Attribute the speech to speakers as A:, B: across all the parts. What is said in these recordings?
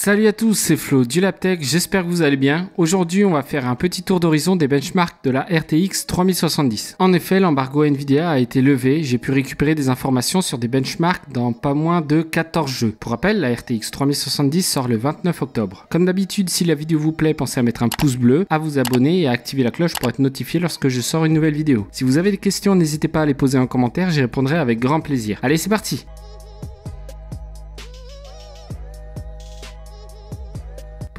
A: Salut à tous, c'est Flo du LabTech, j'espère que vous allez bien. Aujourd'hui, on va faire un petit tour d'horizon des benchmarks de la RTX 3070. En effet, l'embargo Nvidia a été levé, j'ai pu récupérer des informations sur des benchmarks dans pas moins de 14 jeux. Pour rappel, la RTX 3070 sort le 29 octobre. Comme d'habitude, si la vidéo vous plaît, pensez à mettre un pouce bleu, à vous abonner et à activer la cloche pour être notifié lorsque je sors une nouvelle vidéo. Si vous avez des questions, n'hésitez pas à les poser en commentaire, j'y répondrai avec grand plaisir. Allez, c'est parti!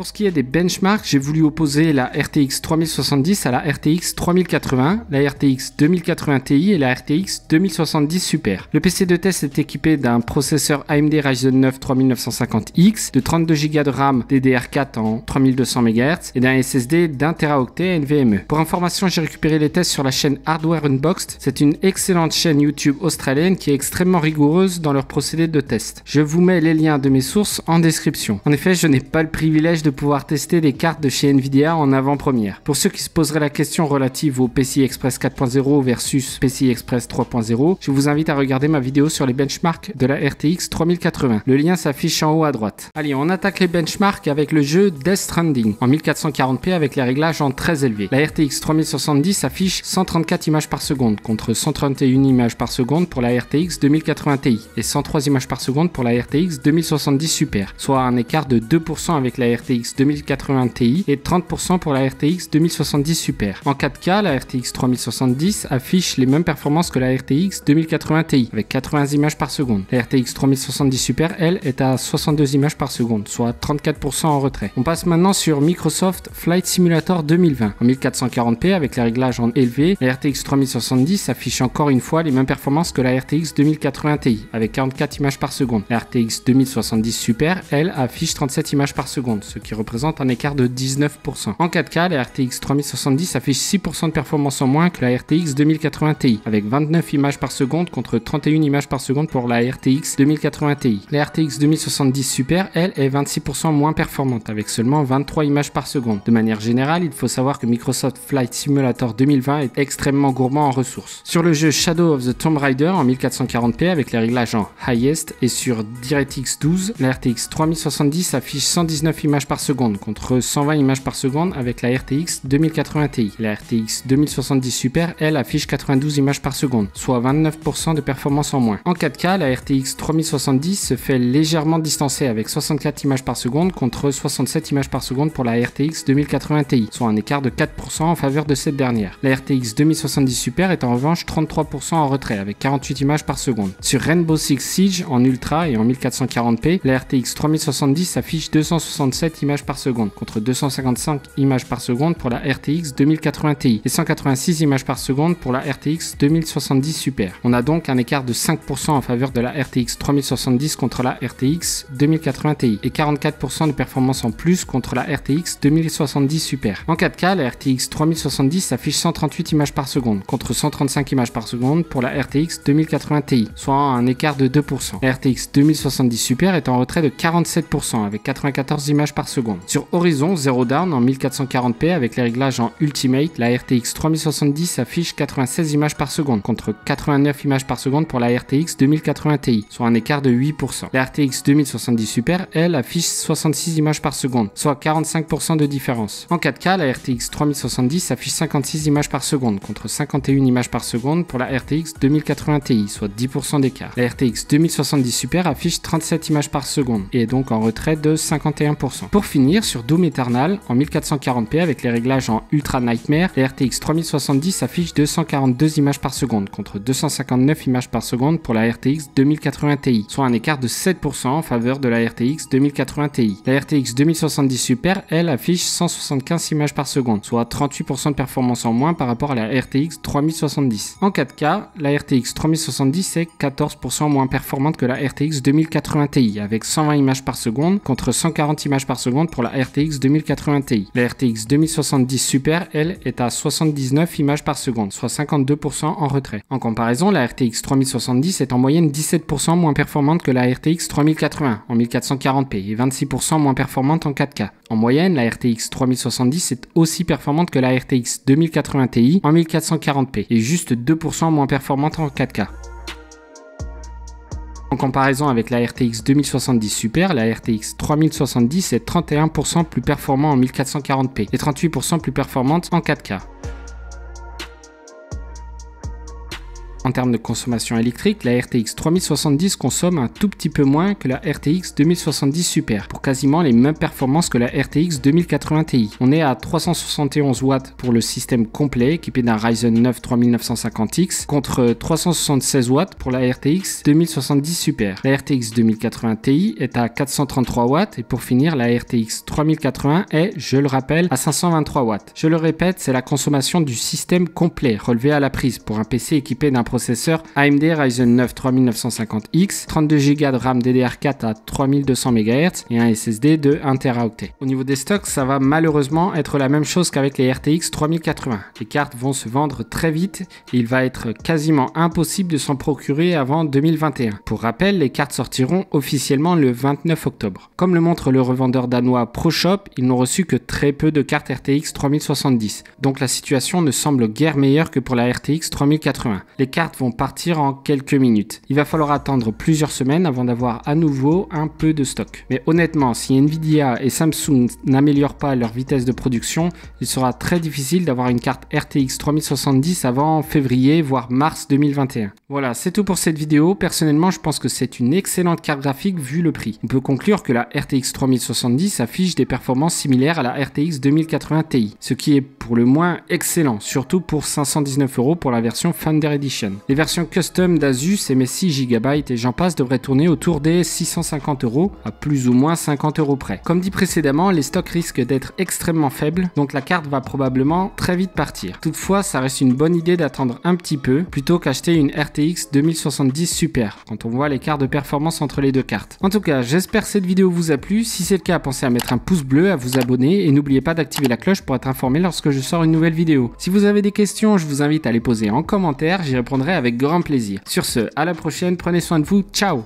A: Pour ce qui est des benchmarks, j'ai voulu opposer la RTX 3070 à la RTX 3080, la RTX 2080 Ti et la RTX 2070 Super. Le PC de test est équipé d'un processeur AMD Ryzen 9 3950X, de 32 Go de RAM DDR4 en 3200 MHz et d'un SSD d'1 Teraoctet NVMe. Pour information, j'ai récupéré les tests sur la chaîne Hardware Unboxed. C'est une excellente chaîne YouTube australienne qui est extrêmement rigoureuse dans leur procédé de test. Je vous mets les liens de mes sources en description. En effet, je n'ai pas le privilège de pouvoir tester les cartes de chez Nvidia en avant-première. Pour ceux qui se poseraient la question relative au PCI Express 4.0 versus PCI Express 3.0, je vous invite à regarder ma vidéo sur les benchmarks de la RTX 3080. Le lien s'affiche en haut à droite. Allez, on attaque les benchmarks avec le jeu Death Stranding en 1440p avec les réglages en très élevés. La RTX 3070 affiche 134 images par seconde contre 131 images par seconde pour la RTX 2080 Ti et 103 images par seconde pour la RTX 2070 Super, soit un écart de 2% avec la RTX 2080 Ti et 30% pour la RTX 2070 Super. En 4K, la RTX 3070 affiche les mêmes performances que la RTX 2080 Ti avec 80 images par seconde. La RTX 3070 Super, elle, est à 62 images par seconde, soit 34% en retrait. On passe maintenant sur Microsoft Flight Simulator 2020. En 1440p avec les réglages en élevé, la RTX 3070 affiche encore une fois les mêmes performances que la RTX 2080 Ti avec 44 images par seconde. La RTX 2070 Super, elle, affiche 37 images par seconde, ce qui représente un écart de 19%. En 4K, la RTX 3070 affiche 6% de performance en moins que la RTX 2080 Ti, avec 29 images par seconde contre 31 images par seconde pour la RTX 2080 Ti. La RTX 2070 Super, elle, est 26% moins performante, avec seulement 23 images par seconde. De manière générale, il faut savoir que Microsoft Flight Simulator 2020 est extrêmement gourmand en ressources. Sur le jeu Shadow of the Tomb Raider en 1440p avec les réglages en Highest et sur DirectX 12, la RTX 3070 affiche 119 images par seconde contre 120 images par seconde avec la RTX 2080 Ti. La RTX 2070 Super, elle, affiche 92 images par seconde, soit 29% de performance en moins. En 4K, la RTX 3070 se fait légèrement distancer avec 64 images par seconde contre 67 images par seconde pour la RTX 2080 Ti, soit un écart de 4% en faveur de cette dernière. La RTX 2070 Super est en revanche 33% en retrait avec 48 images par seconde. Sur Rainbow Six Siege en Ultra et en 1440p, la RTX 3070 affiche 267 images par seconde contre 255 images par seconde pour la RTX 2080 Ti et 186 images par seconde pour la RTX 2070 Super. On a donc un écart de 5% en faveur de la RTX 3070 contre la RTX 2080 Ti et 44% de performance en plus contre la RTX 2070 Super. En 4K, la RTX 3070 affiche 138 images par seconde contre 135 images par seconde pour la RTX 2080 Ti, soit un écart de 2%. La RTX 2070 Super est en retrait de 47% avec 94 images par seconde. Sur Horizon Zero Dawn en 1440p avec les réglages en Ultimate, la RTX 3070 affiche 96 images par seconde contre 89 images par seconde pour la RTX 2080 Ti, soit un écart de 8%. La RTX 2070 Super, elle, affiche 66 images par seconde, soit 45% de différence. En 4K, la RTX 3070 affiche 56 images par seconde contre 51 images par seconde pour la RTX 2080 Ti, soit 10% d'écart. La RTX 2070 Super affiche 37 images par seconde et est donc en retrait de 51%. Pour finir, sur Doom Eternal en 1440p avec les réglages en Ultra Nightmare, la RTX 3070 affiche 242 images par seconde contre 259 images par seconde pour la RTX 2080 Ti, soit un écart de 7% en faveur de la RTX 2080 Ti. La RTX 2070 Super, elle, affiche 175 images par seconde, soit 38% de performance en moins par rapport à la RTX 3070. En 4K, la RTX 3070 est 14% moins performante que la RTX 2080 Ti avec 120 images par seconde contre 140 images par seconde pour la RTX 2080 Ti. La RTX 2070 Super, elle, est à 79 images par seconde, soit 52% en retrait. En comparaison, la RTX 3070 est en moyenne 17% moins performante que la RTX 3080 en 1440p et 26% moins performante en 4K. En moyenne, la RTX 3070 est aussi performante que la RTX 2080 Ti en 1440p et juste 2% moins performante en 4K. En comparaison avec la RTX 2070 Super, la RTX 3070 est 31% plus performante en 1440p et 38% plus performante en 4K. En termes de consommation électrique, la RTX 3070 consomme un tout petit peu moins que la RTX 2070 Super, pour quasiment les mêmes performances que la RTX 2080 Ti. On est à 371 watts pour le système complet équipé d'un Ryzen 9 3950X contre 376 watts pour la RTX 2070 Super. La RTX 2080 Ti est à 433 watts et pour finir, la RTX 3080 est, je le rappelle, à 523 watts. Je le répète, c'est la consommation du système complet relevé à la prise pour un PC équipé d'un processeur AMD Ryzen 9 3950X, 32 Go de RAM DDR4 à 3200 MHz et un SSD de 1 Teraoctet. Au niveau des stocks, ça va malheureusement être la même chose qu'avec les RTX 3080. Les cartes vont se vendre très vite et il va être quasiment impossible de s'en procurer avant 2021. Pour rappel, les cartes sortiront officiellement le 29 octobre. Comme le montre le revendeur danois ProShop, ils n'ont reçu que très peu de cartes RTX 3070, donc la situation ne semble guère meilleure que pour la RTX 3080. Les cartes vont partir en quelques minutes. Il va falloir attendre plusieurs semaines avant d'avoir à nouveau un peu de stock. Mais honnêtement, si Nvidia et Samsung n'améliorent pas leur vitesse de production, il sera très difficile d'avoir une carte RTX 3070 avant février, voire mars 2021. Voilà, c'est tout pour cette vidéo. Personnellement, je pense que c'est une excellente carte graphique vu le prix. On peut conclure que la RTX 3070 affiche des performances similaires à la RTX 2080 Ti, ce qui est pour le moins excellent, surtout pour 519 € pour la version Thunder Edition. Les versions custom d'Asus et mes 6 GB et j'en passe devraient tourner autour des 650 € à plus ou moins 50 € près. Comme dit précédemment, les stocks risquent d'être extrêmement faibles, donc la carte va probablement très vite partir. Toutefois, ça reste une bonne idée d'attendre un petit peu plutôt qu'acheter une RTX 2070 Super quand on voit l'écart de performance entre les deux cartes. En tout cas, j'espère que cette vidéo vous a plu. Si c'est le cas, pensez à mettre un pouce bleu, à vous abonner et n'oubliez pas d'activer la cloche pour être informé lorsque je sors une nouvelle vidéo. Si vous avez des questions, je vous invite à les poser en commentaire, j'y répondrai avec grand plaisir. Sur ce, à la prochaine, prenez soin de vous, ciao!